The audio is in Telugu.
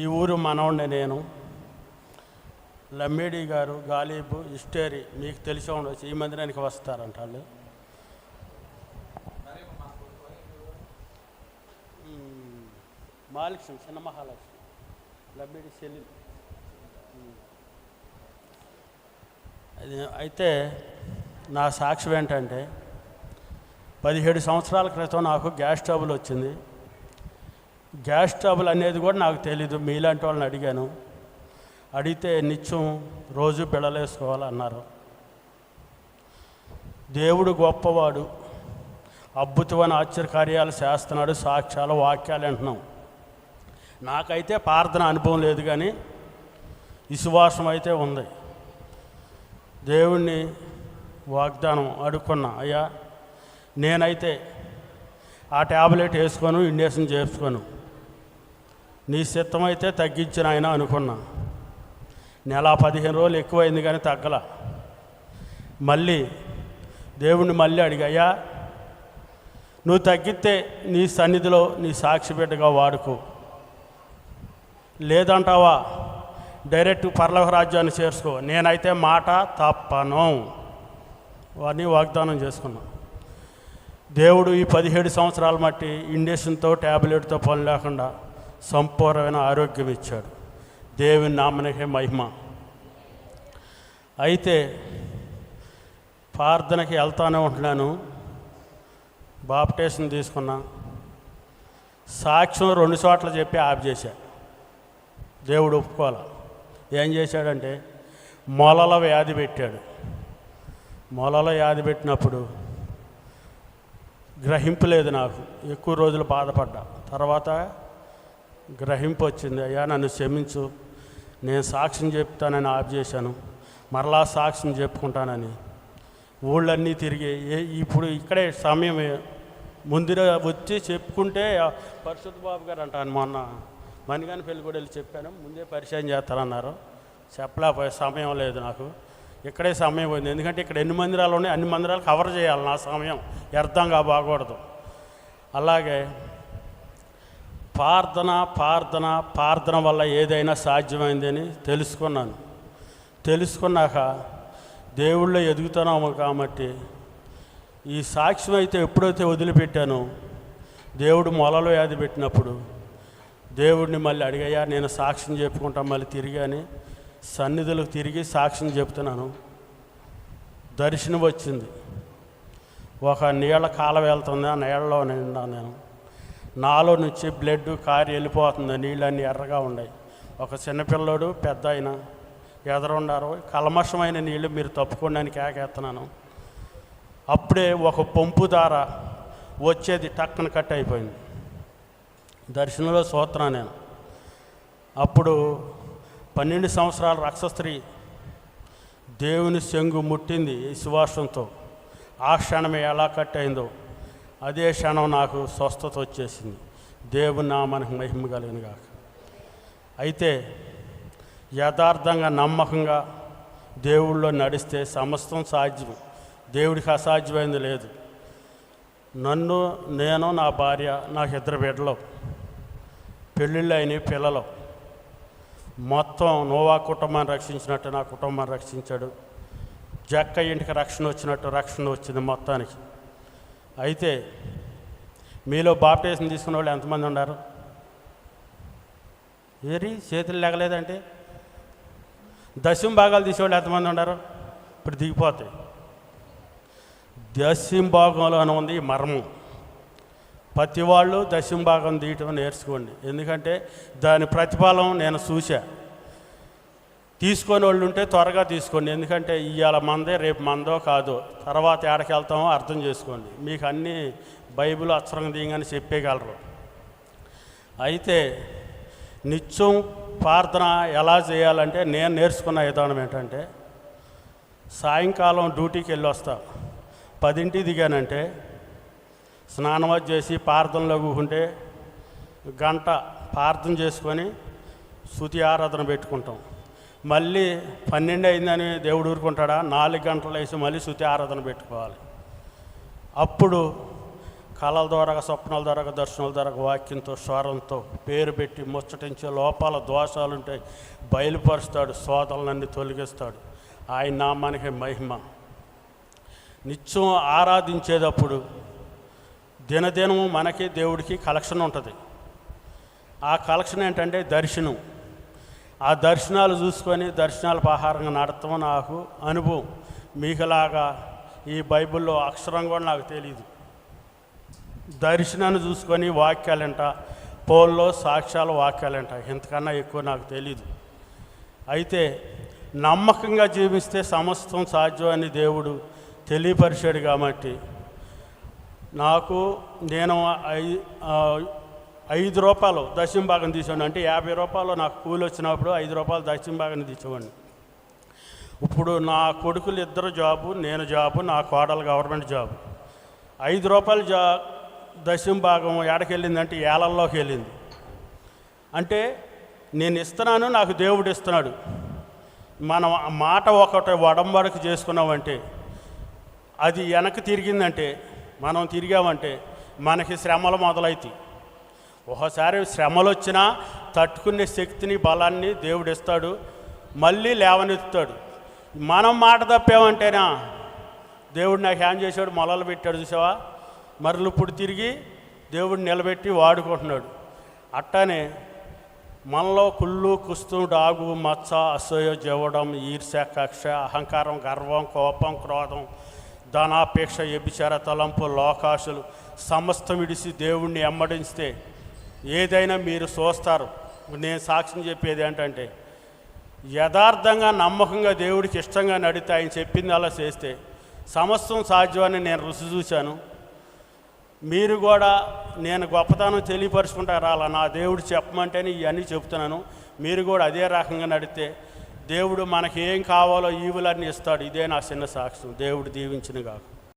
ఈ ఊరు మనవుడిని నేను. లమ్మేడి గారు, గాలిబు, ఇస్టేరి మీకు తెలిసి ఉండవచ్చు. ఈ మందిరానికి వస్తారంట వాళ్ళు. మహాలక్ష్మి, చిన్న మహాలక్ష్మి, లమ్మేడి చెల్లి. అయితే నా సాక్ష్యం ఏంటంటే 17 సంవత్సరాల క్రితం నాకు గ్యాస్ ట్రబుల్ వచ్చింది. గ్యాస్ ట్రబుల్ అనేది కూడా నాకు తెలీదు. మీలాంటి వాళ్ళని అడిగాను. అడిగితే నిత్యం రోజు బిళ్ళలేసుకోవాలన్నారు. దేవుడు గొప్పవాడు, అద్భుతమైన ఆశ్చర్యకార్యాలు చేస్తున్నాడు, సాక్ష్యాలు వాక్యాలు అంటున్నాం. నాకైతే ప్రార్థన అనుభవం లేదు, కానీ విశ్వాసం అయితే ఉంది. దేవుణ్ణి వాగ్దానం అడుక్కున్నా, అయ్యా నేనైతే ఆ ట్యాబ్లెట్ వేసుకోను, ఇంజక్షన్ చేసుకోను, నీ సిద్ధమైతే తగ్గించిన ఆయన అనుకున్నా. నెల 15 రోజులు ఎక్కువైంది కానీ తగ్గల. మళ్ళీ దేవుణ్ణి మళ్ళీ అడిగా, నువ్వు తగ్గితే నీ సన్నిధిలో నీ సాక్షి బిడ్డగా వాడుకో, లేదంటావా డైరెక్ట్ పరలోక రాజ్యాన్ని చేర్చుకో, నేనైతే మాట తప్పను అని వాగ్దానం చేసుకున్నా. దేవుడు ఈ 17 సంవత్సరాల మట్టి ఇంజక్షన్తో ట్యాబ్లెట్తో పని లేకుండా సంపూర్ణమైన ఆరోగ్యం ఇచ్చాడు. దేవుని నామనికే మహిమ. అయితే ప్రార్థనకి వెళ్తానే ఉంటున్నాను. బాప్టిజం తీసుకున్నా. సాక్ష్యం 2 చోట్ల చెప్పి ఆఫ్ చేశా. దేవుడు ఒప్పుకోవాలి. ఏం చేశాడంటే మొలల వ్యాధి పెట్టాడు. మొలల వ్యాధి పెట్టినప్పుడు గ్రహింపు లేదు నాకు. ఎక్కువ రోజులు బాధపడ్డా. తర్వాత గ్రహింపు వచ్చింది. అయ్యా నన్ను క్షమించు, నేను సాక్ష్యం చెప్తానని ఆఫ్ చేశాను, మరలా సాక్ష్యం చెప్పుకుంటానని ఊళ్ళన్నీ తిరిగి ఇప్పుడు ఇక్కడే సమయం ముందుగా వచ్చి చెప్పుకుంటే పరిశుద్ధ బాబు గారు అంటాను, మొన్న మణిగాని పెళ్ళి కూడా వెళ్ళి చెప్పాను, ముందే పరిచయం చేస్తారన్నారు. చెప్పలేకపోయే సమయం లేదు నాకు. ఇక్కడే సమయం పోయింది. ఎందుకంటే ఇక్కడ ఎన్ని మందిరాలు ఉన్నాయి, అన్ని మందిరాలు కవర్ చేయాలి. నా సమయం వ్యర్థంగా బాగూడదు. అలాగే ప్రార్థన వల్ల ఏదైనా సాధ్యమైందని తెలుసుకున్నాను. తెలుసుకున్నాక దేవుళ్ళో ఎదుగుతున్నాము కాబట్టి ఈ సాక్ష్యం అయితే ఎప్పుడైతే వదిలిపెట్టానో, దేవుడు మొలలో వ్యాధి పెట్టినప్పుడు దేవుడిని మళ్ళీ అడిగయ్యా నేను సాక్ష్యం చెప్పుకుంటాను మళ్ళీ తిరిగి అని సన్నిధులకు తిరిగి సాక్ష్యం చెప్తున్నాను. దర్శనం వచ్చింది. ఒక నీళ్ళ కాలం వెళ్తుంది. ఆ నీళ్ళలో నిండా నేను నాలో నుంచి బ్లడ్ కారి వెళ్ళిపోతుంది. నీళ్ళన్నీ ఎర్రగా ఉన్నాయి. ఒక చిన్నపిల్లడు పెద్ద ఆయన ఎదరుండారు. కల్మషమైన నీళ్ళు మీరు తప్పుకోండి అని కేకేస్తున్నాను. అప్పుడే ఒక పంపు దార వచ్చేది టక్కన కట్ అయిపోయింది. దర్శనంలో చూస్తున్నా నేను. అప్పుడు 12 సంవత్సరాల రక్షస్త్రీ దేవుని చెంగు ముట్టింది విశ్వాసంతో. ఆ క్షణమే ఎలా కట్ అయిందో అదే క్షణం నాకు స్వస్థత వచ్చేసింది. దేవుని నామానికి మహిమ కలిగిన గాక. అయితే యథార్థంగా నమ్మకంగా దేవుళ్ళో నడిస్తే సమస్తం సాధ్యం. దేవుడికి అసాధ్యమైంది లేదు. నేను నా భార్య, నాకు 2 బిడ్డలు, పెళ్ళిళ్ళు అయిన పిల్లలు, మొత్తం నోవా కుటుంబాన్ని రక్షించినట్టు నా కుటుంబాన్ని రక్షించాడు. జక్క ఇంటికి రక్షణ వచ్చినట్టు రక్షణ వచ్చింది మొత్తానికి. అయితే మీలో బాప్టిజం తీసుకున్న వాళ్ళు ఎంతమంది ఉన్నారు? ఏరి చేతులు లేగలేదంటే దశమ భాగాలు తీసేవాళ్ళు ఎంతమంది ఉన్నారు? ఇప్పుడు దిగిపోతాయి. దశమ భాగంలో అని ఉంది ఈ మర్మం. ప్రతి వాళ్ళు దశమ భాగం తీయటం నేర్చుకోండి. ఎందుకంటే దాని ప్రతిఫలం నేను చూసా. తీసుకొని వాళ్ళు ఉంటే త్వరగా తీసుకోండి. ఎందుకంటే ఇవాళ మందే రేపు మందో కాదో, తర్వాత ఏడకి వెళ్తామో అర్థం చేసుకోండి. మీకు అన్నీ బైబిల్ అక్షరం దిగని చెప్పేయగలరు. అయితే నిత్యం ప్రార్థన ఎలా చేయాలంటే నేను నేర్చుకున్న విధానం ఏంటంటే, సాయంకాలం డ్యూటీకి వెళ్ళి వస్తా. 10ంటికి దిగానంటే స్నానం చేసి ప్రార్థనలో కూకుంటే గంట ప్రార్థన చేసుకొని స్తుతి ఆరాధన పెట్టుకుంటాం. మళ్ళీ 12 అయిందని దేవుడు ఊరుకుంటాడా? 4 గంటలు వేసి మళ్ళీ స్తుతి ఆరాధన పెట్టుకోవాలి. అప్పుడు కళల ద్వారా, స్వప్నాల ద్వారా, దర్శనాల ద్వారా, వాక్యంతో, స్వరంతో పేరు పెట్టి ముచ్చటించే లోపాల దోషాలుంటాయి బయలుపరుస్తాడు, శోధనలన్నీ తొలగిస్తాడు. ఆయన నామానికి మహిమ. నిత్యం ఆరాధించేటప్పుడు దినదినము మనకి దేవుడికి కలెక్షన్ ఉంటుంది. ఆ కలెక్షన్ ఏంటంటే దర్శనం. ఆ దర్శనాలు చూసుకొని దర్శనాలకు ఆహారంగా నడతాం నాకు అనుభవం. మీకులాగా ఈ బైబిల్లో అక్షరం కూడా నాకు తెలియదు. దర్శనాన్ని చూసుకొని వాక్యాలంట, పోల్లో సాక్ష్యాల వాక్యాలంట, ఇంతకన్నా ఎక్కువ నాకు తెలీదు. అయితే నమ్మకంగా జీవిస్తే సమస్తం సాధ్యం అని దేవుడు తెలియపరిచాడు. కాబట్టి నేను 5 రూపాయలు దశమ భాగం తీసేవాడిని. అంటే 50 రూపాయలు నాకు కూలి వచ్చినప్పుడు 5 రూపాయలు దశమ భాగం తీసేవాడిని. ఇప్పుడు నా కొడుకులు 2 జాబు, నేను జాబు, నా కోడలు గవర్నమెంట్ జాబు. 5 రూపాయలు దశమ భాగం ఎక్కడికి వెళ్ళిందంటే ఏలల్లోకి వెళ్ళింది. అంటే నేను ఇస్తున్నాను, నాకు దేవుడు ఇస్తున్నాడు. మనం మాట ఒకటి ఒడంబడిక చేసుకున్నామంటే అది వెనక్కి తిరిగిందంటే, మనం తిరిగామంటే మనకి శ్రమలు మొదలవుతాయి. ఒకసారి శ్రమలు వచ్చినా తట్టుకునే శక్తిని, బలాన్ని దేవుడు ఇస్తాడు, మళ్ళీ లేవనెత్తుతాడు. మనం మాట తప్పామంటేనా దేవుడు నాకు ఏం చేశాడు, మొలలు పెట్టాడు చూసావా, మరలు ఇప్పుడు తిరిగి దేవుడు నిలబెట్టి వాడుకుంటున్నాడు. అట్టానే మనలో కుళ్ళు, కుస్తు, డాగు, మచ్చ, అసూయ, జవడం, ఈర్ష్య, కక్ష, అహంకారం, గర్వం, కోపం, క్రోధం, ధనాపేక్ష, వ్యభిచార తలంపు, లోకాశలు సమస్తం విడిసి దేవుణ్ణి ఎమ్మడిస్తే ఏదైనా మీరు చూస్తారు. నేను సాక్ష్యం చెప్పేది ఏంటంటే, యథార్థంగా నమ్మకంగా దేవుడికి ఇష్టంగా నడితే ఆయన చెప్పింది అలా చేస్తే సమస్తం సాధ్యమని నేను రుచి చూశాను. మీరు కూడా నేను గొప్పతనం తెలియపరుచుకుంటారా, అలా నా దేవుడు చెప్పమంటేనే ఇవన్నీ చెప్తున్నాను. మీరు కూడా అదే రకంగా నడితే దేవుడు మనకి ఏం కావాలో ఈవులన్నీ ఇస్తాడు. ఇదే నా చిన్న సాక్ష్యం. దేవుడు దీవించిన కాక.